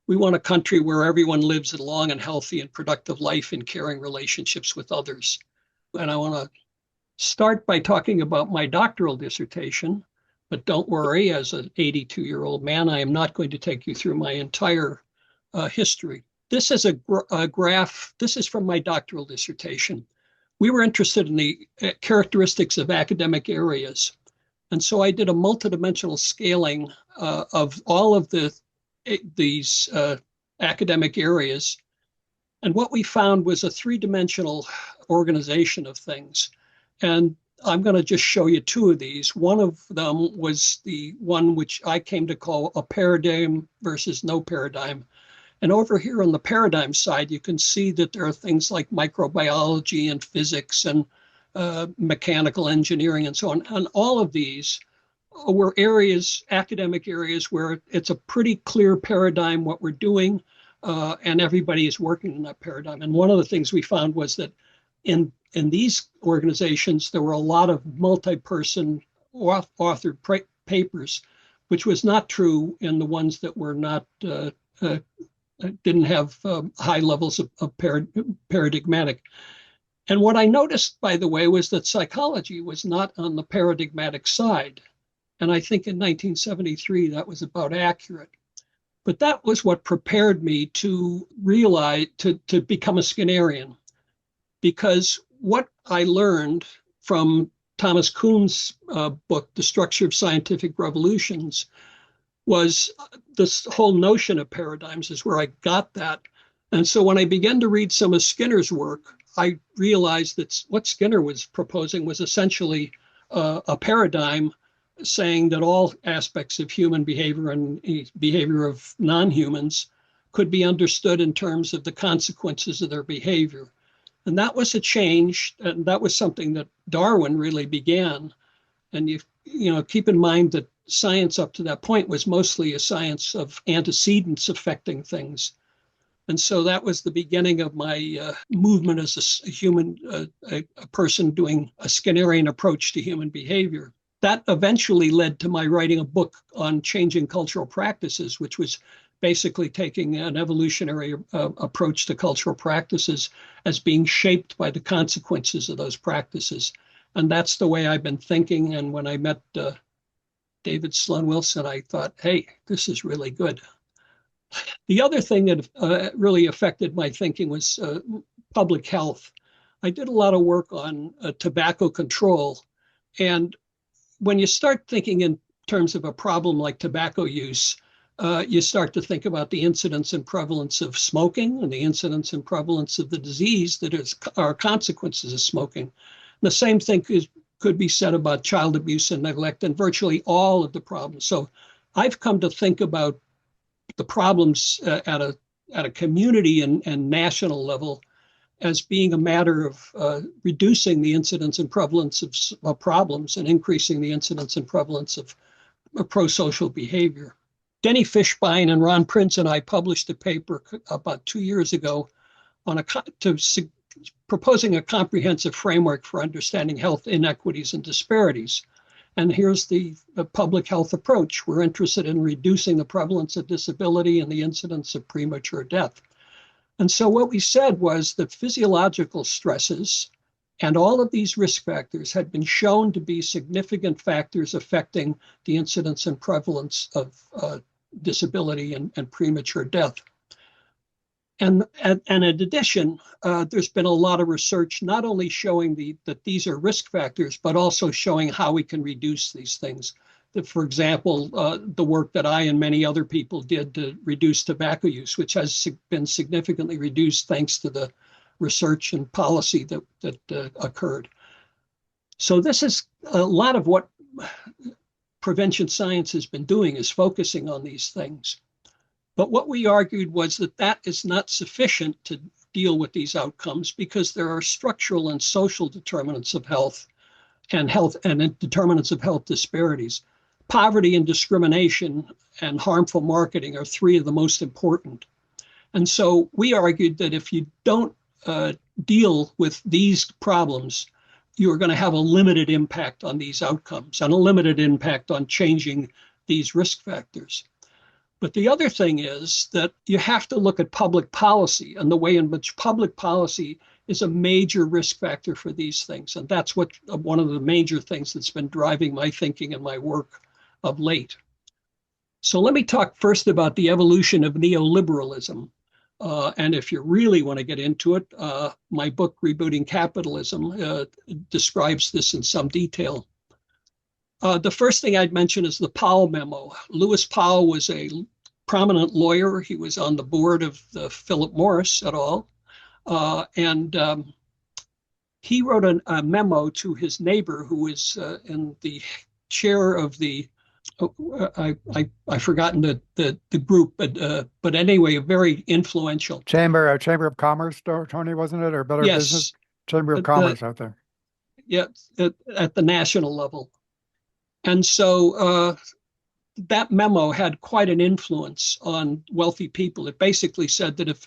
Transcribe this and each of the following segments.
We want a country where everyone lives a long and healthy and productive life in caring relationships with others. And I want to start by talking about my doctoral dissertation, but don't worry, as an 82-year-old man, I am not going to take you through my entire history. This is a graph. This is from my doctoral dissertation. We were interested in the characteristics of academic areas. And so I did a multidimensional scaling of all of these academic areas. And what we found was a three-dimensional organization of things. And I'm going to just show you two of these. One of them was the one which I came to call a paradigm versus no paradigm. And over here on the paradigm side, you can see that there are things like microbiology and physics and mechanical engineering and so on. And all of these were areas, academic areas, where it's a pretty clear paradigm what we're doing, and everybody is working in that paradigm. And one of the things we found was that in these organizations, there were a lot of multi-person authored papers, which was not true in the ones that were not didn't have high levels of paradigmatic. And what I noticed, by the way, was that psychology was not on the paradigmatic side. And I think in 1973, that was about accurate. But that was what prepared me to realize, to become a Skinnerian. Because what I learned from Thomas Kuhn's book, The Structure of Scientific Revolutions, was this whole notion of paradigms is where I got that. And so when I began to read some of Skinner's work, I realized that what Skinner was proposing was essentially a paradigm saying that all aspects of human behavior and behavior of non-humans could be understood in terms of the consequences of their behavior. And that was a change, and that was something that Darwin really began. And you know, keep in mind that science up to that point was mostly a science of antecedents affecting things. And so that was the beginning of my movement as a human, a person doing a Skinnerian approach to human behavior. That eventually led to my writing a book on changing cultural practices, which was basically taking an evolutionary approach to cultural practices as being shaped by the consequences of those practices. And that's the way I've been thinking. And when I met David Sloan Wilson, I thought, hey, this is really good. The other thing that really affected my thinking was public health. I did a lot of work on tobacco control. And when you start thinking in terms of a problem like tobacco use, you start to think about the incidence and prevalence of smoking and the incidence and prevalence of the disease that are consequences of smoking. The same thing could be said about child abuse and neglect and virtually all of the problems. So I've come to think about the problems at a community and national level as being a matter of reducing the incidence and prevalence of problems and increasing the incidence and prevalence of pro-social behavior. Denny Fishbein and Ron Prince and I published a paper about 2 years ago on proposing a comprehensive framework for understanding health inequities and disparities. And here's the public health approach. We're interested in reducing the prevalence of disability and the incidence of premature death. And so what we said was that physiological stresses and all of these risk factors had been shown to be significant factors affecting the incidence and prevalence of disability and premature death. And in addition, there's been a lot of research not only showing that these are risk factors, but also showing how we can reduce these things. That, for example, the work that I and many other people did to reduce tobacco use, which has been significantly reduced thanks to the research and policy that occurred. So this is a lot of what prevention science has been doing, is focusing on these things. But what we argued was that that is not sufficient to deal with these outcomes because there are structural and social determinants of health and determinants of health disparities. Poverty and discrimination and harmful marketing are three of the most important. And so we argued that if you don't deal with these problems, you're going to have a limited impact on these outcomes and a limited impact on changing these risk factors. But the other thing is that you have to look at public policy and the way in which public policy is a major risk factor for these things. And that's what one of the major things that's been driving my thinking and my work of late. So let me talk first about the evolution of neoliberalism. And if you really want to get into it, my book, Rebooting Capitalism, describes this in some detail. The first thing I'd mention is the Powell memo. Lewis Powell was a prominent lawyer. He was on the board of the Philip Morris et al. And he wrote a memo to his neighbor who was in the chair of the, I've forgotten the group, but anyway, very influential. Chamber of Commerce, Tony, wasn't it? Or Better Business? Chamber of Commerce out there. Yeah, at the national level. And so that memo had quite an influence on wealthy people. It basically said that if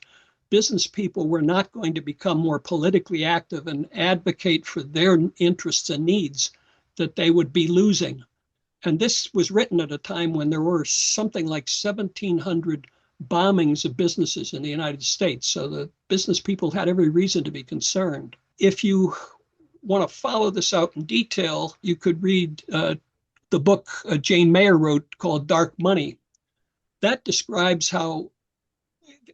business people were not going to become more politically active and advocate for their interests and needs, that they would be losing. And this was written at a time when there were something like 1,700 bombings of businesses in the United States. So the business people had every reason to be concerned. If you want to follow this out in detail, you could read the book Jane Mayer wrote called Dark Money. That describes how,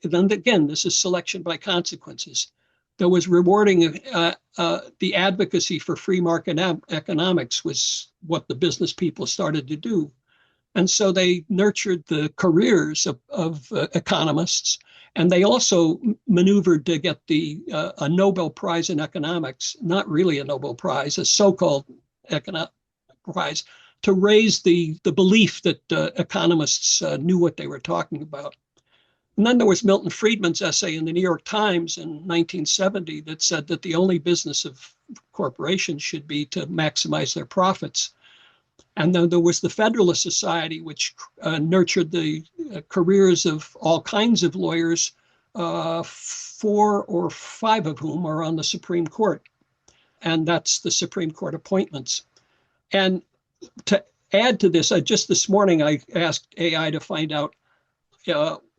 and again, this is selection by consequences. There was rewarding the advocacy for free market economics was what the business people started to do. And so they nurtured the careers of economists, and they also maneuvered to get a Nobel Prize in economics, not really a Nobel Prize, a so-called economic prize, to raise the belief that economists knew what they were talking about. And then there was Milton Friedman's essay in the New York Times in 1970 that said that the only business of corporations should be to maximize their profits. And then there was the Federalist Society, which nurtured the careers of all kinds of lawyers, 4 or 5 of whom are on the Supreme Court. And that's the Supreme Court appointments. And to add to this, just this morning, I asked AI to find out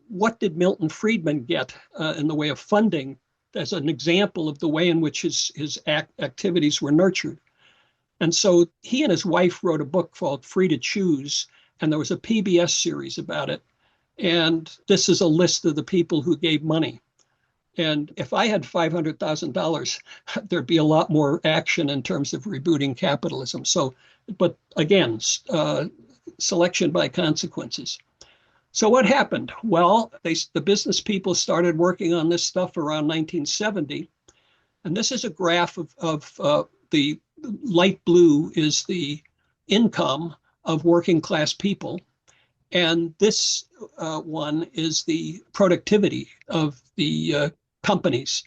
what did Milton Friedman get in the way of funding as an example of the way in which his activities were nurtured. And so he and his wife wrote a book called Free to Choose, and there was a PBS series about it. And this is a list of the people who gave money. And if I had $500,000, there'd be a lot more action in terms of rebooting capitalism. So, but again, selection by consequences. So what happened? Well, the business people started working on this stuff around 1970. And this is a graph of the light blue is the income of working class people. And this one is the productivity of the companies.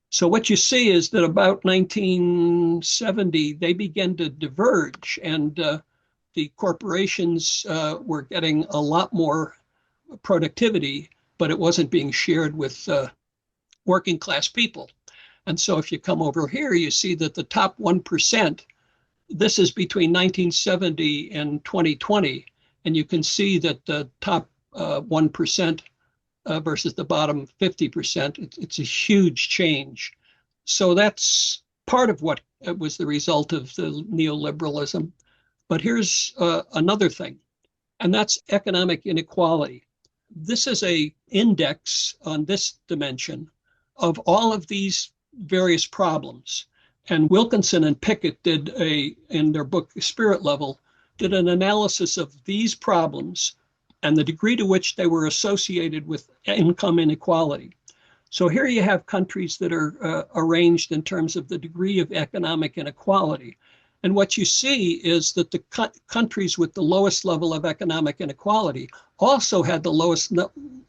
So what you see is that about 1970, they began to diverge, and the corporations were getting a lot more productivity, but it wasn't being shared with working class people. And so if you come over here, you see that the top 1%, this is between 1970 and 2020, and you can see that the top 1% versus the bottom 50%, it's a huge change. So that's part of what was the result of the neoliberalism. But here's another thing, and that's economic inequality. This is an index on this dimension of all of these various problems. And Wilkinson and Pickett did in their book Spirit Level, did an analysis of these problems and the degree to which they were associated with income inequality. So here you have countries that are arranged in terms of the degree of economic inequality. And what you see is that the countries with the lowest level of economic inequality also had the lowest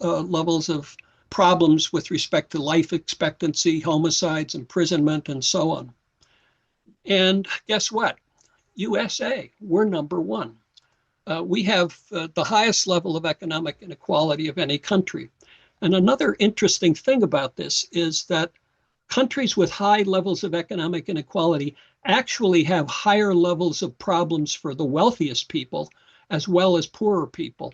levels of problems with respect to life expectancy, homicides, imprisonment, and so on. And guess what? USA, we're number 1. We have the highest level of economic inequality of any country. And another interesting thing about this is that countries with high levels of economic inequality actually have higher levels of problems for the wealthiest people as well as poorer people.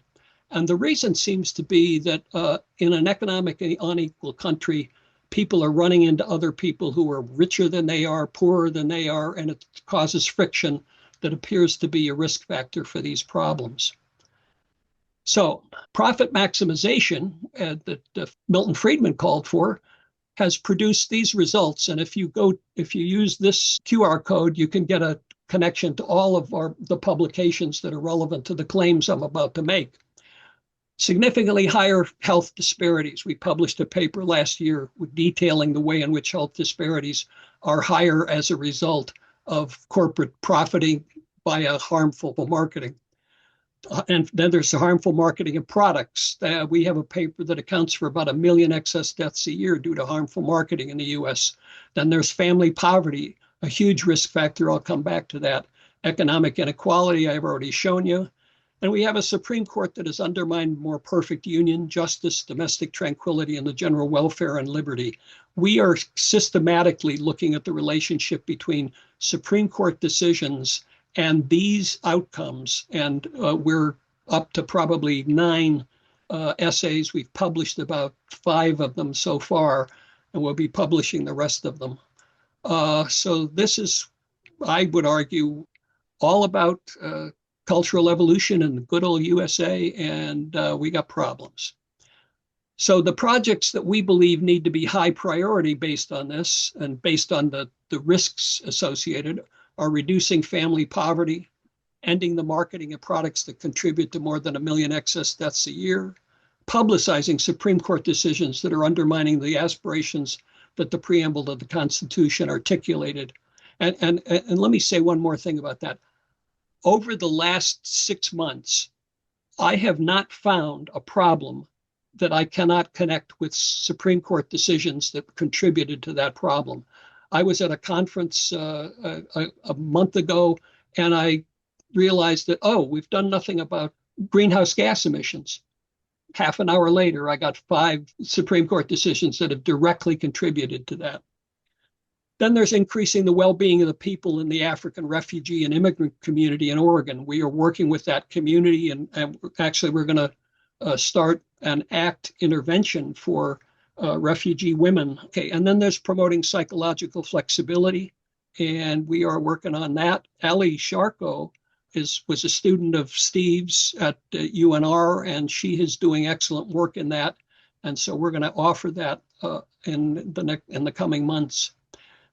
And the reason seems to be that in an economically unequal country, people are running into other people who are richer than they are, poorer than they are, and it causes friction that appears to be a risk factor for these problems. So profit maximization that Milton Friedman called for has produced these results. And if you use this QR code, you can get a connection to all of the publications that are relevant to the claims I'm about to make. Significantly higher health disparities. We published a paper last year detailing the way in which health disparities are higher as a result of corporate profiting via harmful marketing. And then there's the harmful marketing of products. We have a paper that accounts for about 1 million excess deaths a year due to harmful marketing in the US. Then there's family poverty, a huge risk factor. I'll come back to that. Economic inequality, I've already shown you. And we have a Supreme Court that has undermined more perfect union, justice, domestic tranquility, and the general welfare and liberty. We are systematically looking at the relationship between Supreme Court decisions and these outcomes. And we're up to probably 9 essays. We've published about 5 of them so far, and we'll be publishing the rest of them. So this is, I would argue, all about cultural evolution in the good old USA, and we got problems. So the projects that we believe need to be high priority based on this and based on the risks associated are reducing family poverty, ending the marketing of products that contribute to more than 1 million excess deaths a year, publicizing Supreme Court decisions that are undermining the aspirations that the preamble of the Constitution articulated. And let me say one more thing about that. Over the last 6 months, I have not found a problem that I cannot connect with Supreme Court decisions that contributed to that problem. I was at a conference a month ago, and I realized that, oh, we've done nothing about greenhouse gas emissions. Half an hour later, I got 5 Supreme Court decisions that have directly contributed to that. Then there's increasing the well-being of the people in the African refugee and immigrant community in Oregon. We are working with that community, and actually we're going to start an ACT intervention for refugee women. Okay, and then there's promoting psychological flexibility, and we are working on that. Ali Sharko was a student of Steve's at UNR, and she is doing excellent work in that. And so we're going to offer that in the coming months.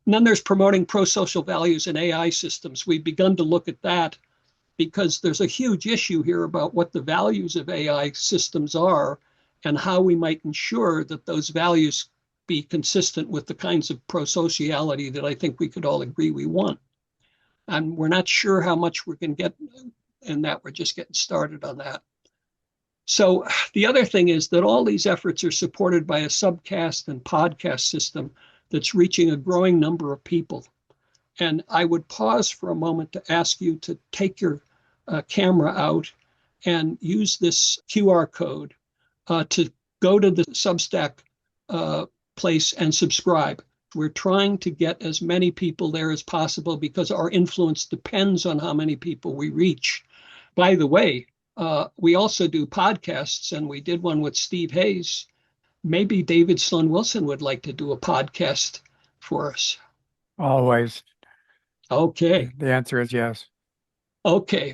And then there's promoting pro-social values in AI systems. We've begun to look at that because there's a huge issue here about what the values of AI systems are and how we might ensure that those values be consistent with the kinds of pro-sociality that I think we could all agree we want. And we're not sure how much we can get in that. We're just getting started on that. So the other thing is that all these efforts are supported by a subcast and podcast system that's reaching a growing number of people. And I would pause for a moment to ask you to take your camera out and use this QR code to go to the Substack place and subscribe. We're trying to get as many people there as possible because our influence depends on how many people we reach. By the way, we also do podcasts, and we did one with Steve Hayes. Maybe David Sloan Wilson would like to do a podcast for us. Always. Okay. The answer is yes. Okay.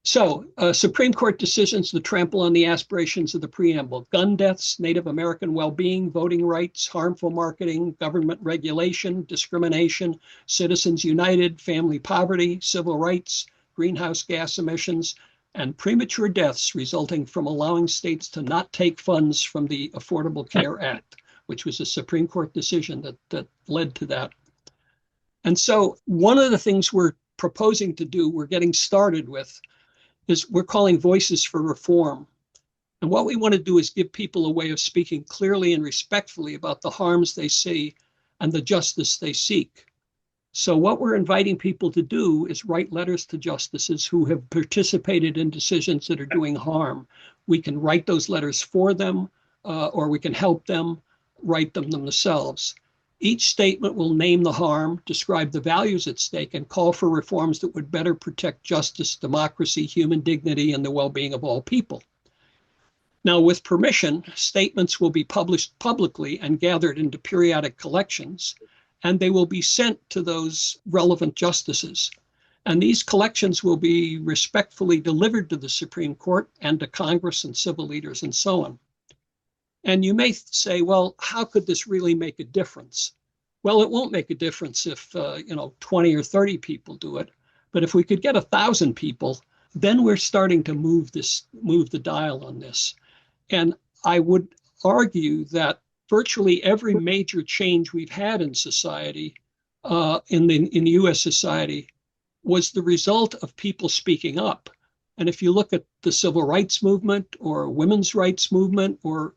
So Supreme Court decisions that trample on the aspirations of the preamble: gun deaths, Native American well-being, voting rights, harmful marketing, government regulation, discrimination, Citizens United, family poverty, civil rights, greenhouse gas emissions, and premature deaths resulting from allowing states to not take funds from the Affordable Care Act, which was a Supreme Court decision that led to that. And so one of the things we're proposing to do, we're getting started with, is we're calling Voices for Reform. And what we want to do is give people a way of speaking clearly and respectfully about the harms they see and the justice they seek. So what we're inviting people to do is write letters to justices who have participated in decisions that are doing harm. We can write those letters for them, or we can help them write them themselves. Each statement will name the harm, describe the values at stake, and call for reforms that would better protect justice, democracy, human dignity, and the well-being of all people. Now, with permission, statements will be published publicly and gathered into periodic collections, and they will be sent to those relevant justices. And these collections will be respectfully delivered to the Supreme Court and to Congress and civil leaders and so on. And you may say, well, how could this really make a difference? Well, it won't make a difference if 20 or 30 people do it. But if we could get 1,000 people, then we're starting to move the dial on this. And I would argue that virtually every major change we've had in society, in the U.S. society, was the result of people speaking up. And if you look at the civil rights movement or women's rights movement or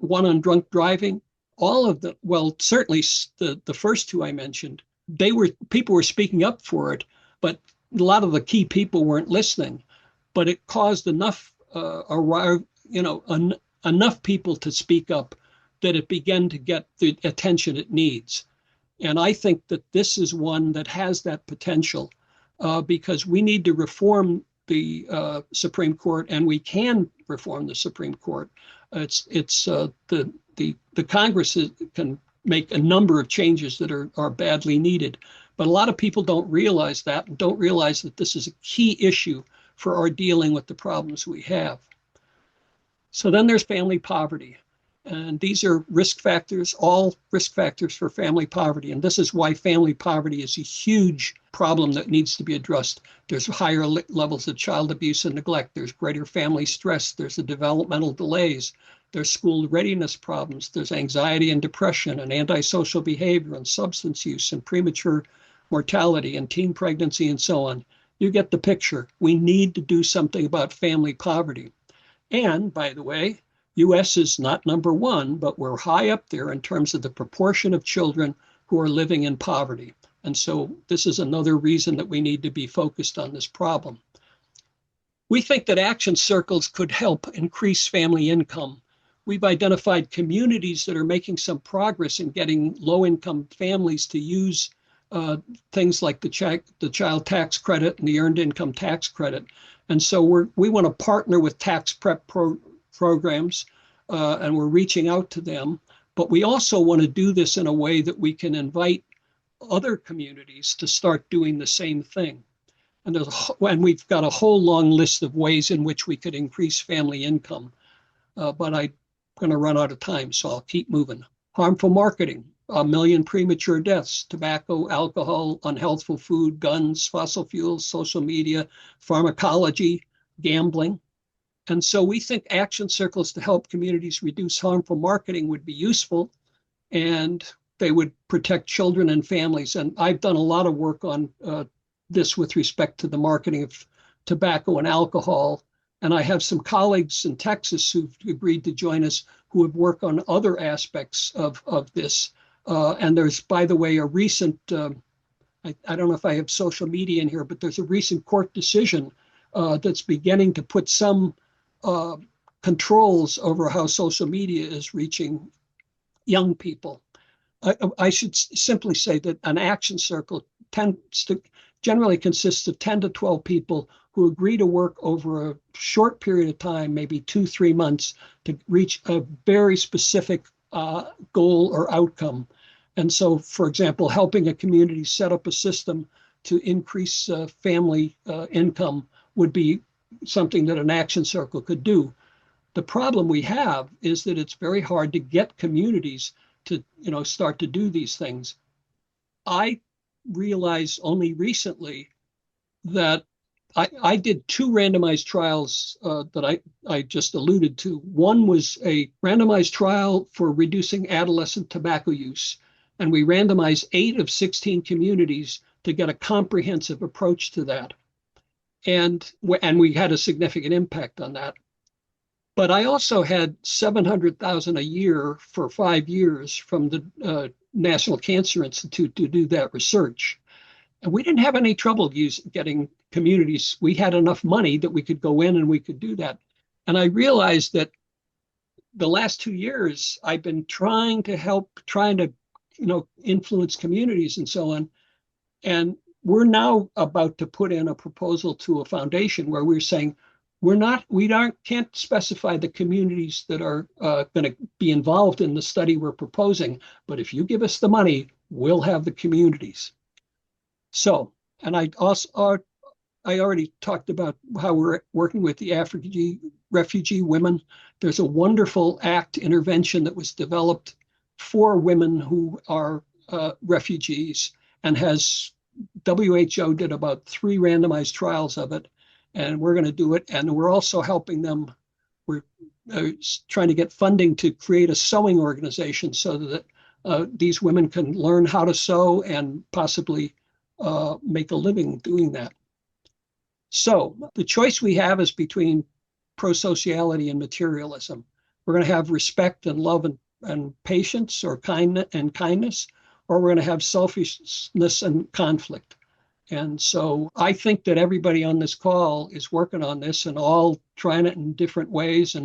one on drunk driving, all of them, well, certainly the first two I mentioned, people were speaking up for it, but a lot of the key people weren't listening. But it caused enough enough people to speak up that it began to get the attention it needs. And I think that this is one that has that potential because we need to reform the Supreme Court, and we can reform the Supreme Court. The Congress can make a number of changes that are badly needed, but a lot of people don't realize that and don't realize that this is a key issue for our dealing with the problems we have. So then there's family poverty. And these are risk factors, all risk factors for family poverty. And this is why family poverty is a huge problem that needs to be addressed. There's higher levels of child abuse and neglect. There's greater family stress. There's the developmental delays. There's school readiness problems. There's anxiety and depression and antisocial behavior and substance use and premature mortality and teen pregnancy and so on. You get the picture. We need to do something about family poverty. And by the way, U.S. is not number one, but we're high up there in terms of the proportion of children who are living in poverty. And so this is another reason that we need to be focused on this problem. We think that action circles could help increase family income. We've identified communities that are making some progress in getting low-income families to use things like the child tax credit and the earned income tax credit. And so we want to partner with tax prep programs, and we're reaching out to them. But we also want to do this in a way that we can invite other communities to start doing the same thing. And we've got a whole long list of ways in which we could increase family income. But I'm going to run out of time, so I'll keep moving. Harmful marketing. 1 million premature deaths, tobacco, alcohol, unhealthful food, guns, fossil fuels, social media, pharmacology, gambling. And so we think action circles to help communities reduce harmful marketing would be useful, and they would protect children and families. And I've done a lot of work on this with respect to the marketing of tobacco and alcohol. And I have some colleagues in Texas who've agreed to join us who have worked on other aspects of this. And there's, by the way, a recent, I don't know if I have social media in here, but there's a recent court decision that's beginning to put some controls over how social media is reaching young people. I should simply say that an action circle generally consists of 10 to 12 people who agree to work over a short period of time, maybe 2-3 months, to reach a very specific goal or outcome. And so, for example, helping a community set up a system to increase family income would be something that an action circle could do. The problem we have is that it's very hard to get communities to, start to do these things. I realized only recently that I did 2 randomized trials that I just alluded to. One was a randomized trial for reducing adolescent tobacco use. And we randomized 8 of 16 communities to get a comprehensive approach to that. And we had a significant impact on that. But I also had $700,000 a year for 5 years from the National Cancer Institute to do that research. And we didn't have any trouble getting communities. We had enough money that we could go in and we could do that. And I realized that the last 2 years, I've been trying to influence communities and so on. And we're now about to put in a proposal to a foundation where we're saying, can't specify the communities that are going to be involved in the study we're proposing, but if you give us the money, we'll have the communities. So, and I already talked about how we're working with the refugee women. There's a wonderful ACT intervention that was developed for women who are refugees, and WHO did about 3 randomized trials of it, and we're going to do it. And we're also helping them. We're trying to get funding to create a sewing organization so that these women can learn how to sew and possibly make a living doing that. So the choice we have is between pro-sociality and materialism. We're going to have respect and love and patience or kindness, or we're going to have selfishness and conflict. And so I think that everybody on this call is working on this and all trying it in different ways.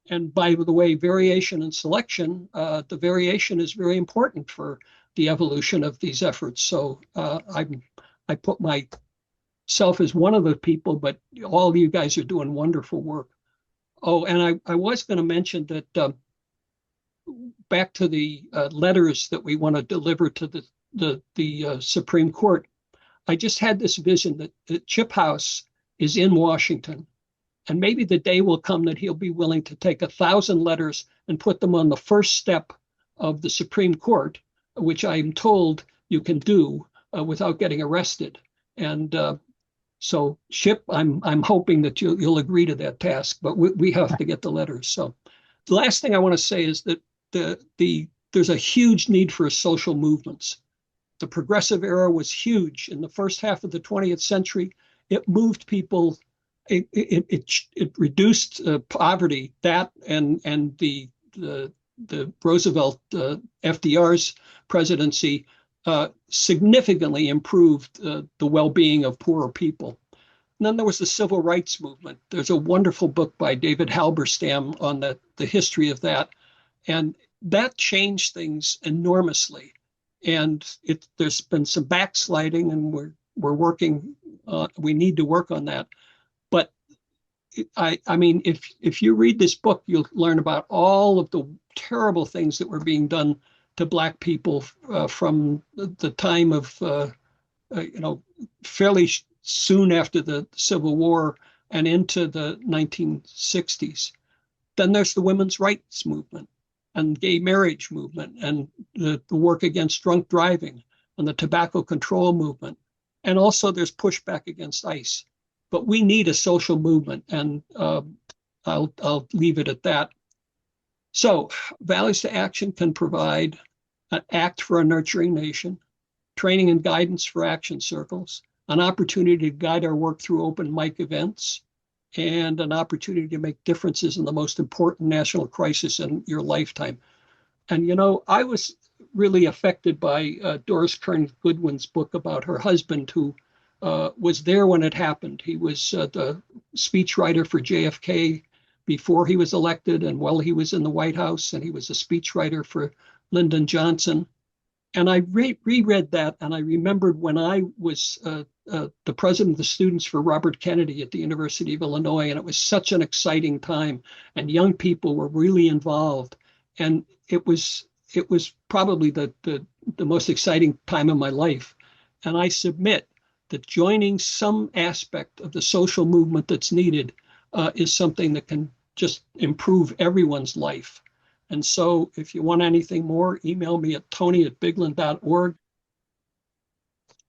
And by the way, variation and selection, the variation is very important for the evolution of these efforts. So I put myself as one of the people, but all of you guys are doing wonderful work. Oh, and I was going to mention that back to the letters that we want to deliver to the Supreme Court. I just had this vision that Chip House is in Washington, and maybe the day will come that he'll be willing to take 1,000 letters and put them on the first step of the Supreme Court, which I'm told you can do without getting arrested. And so, Chip, I'm hoping that you'll agree to that task, but we have to get the letters. So, the last thing I want to say is that there's a huge need for social movements. The progressive era was huge in the first half of the 20th century. It moved people. It reduced poverty. That and the Roosevelt FDR's presidency significantly improved the well-being of poorer people. And then there was the civil rights movement. There's a wonderful book by David Halberstam on the history of that, and that changed things enormously. And there's been some backsliding, and we're working. We need to work on that. But I mean, if you read this book, you'll learn about all of the terrible things that were being done to Black people from the time of fairly soon after the Civil War and into the 1960s. Then there's the women's rights movement and gay marriage movement and the work against drunk driving and the tobacco control movement. And also there's pushback against ICE. But we need a social movement, and I'll leave it at that. So Values to Action can provide an act for a nurturing nation, training and guidance for action circles, an opportunity to guide our work through open mic events, and an opportunity to make differences in the most important national crisis in your lifetime. And, I was really affected by Doris Kearns Goodwin's book about her husband, who was there when it happened. He was the speechwriter for JFK before he was elected and while he was in the White House, and he was a speechwriter for Lyndon Johnson. And I reread that, and I remembered when I was the president of the students for Robert Kennedy at the University of Illinois, and it was such an exciting time, and young people were really involved, and it was probably the most exciting time of my life. And I submit that joining some aspect of the social movement that's needed is something that can just improve everyone's life. And so if you want anything more, email me at tony@bigland.org.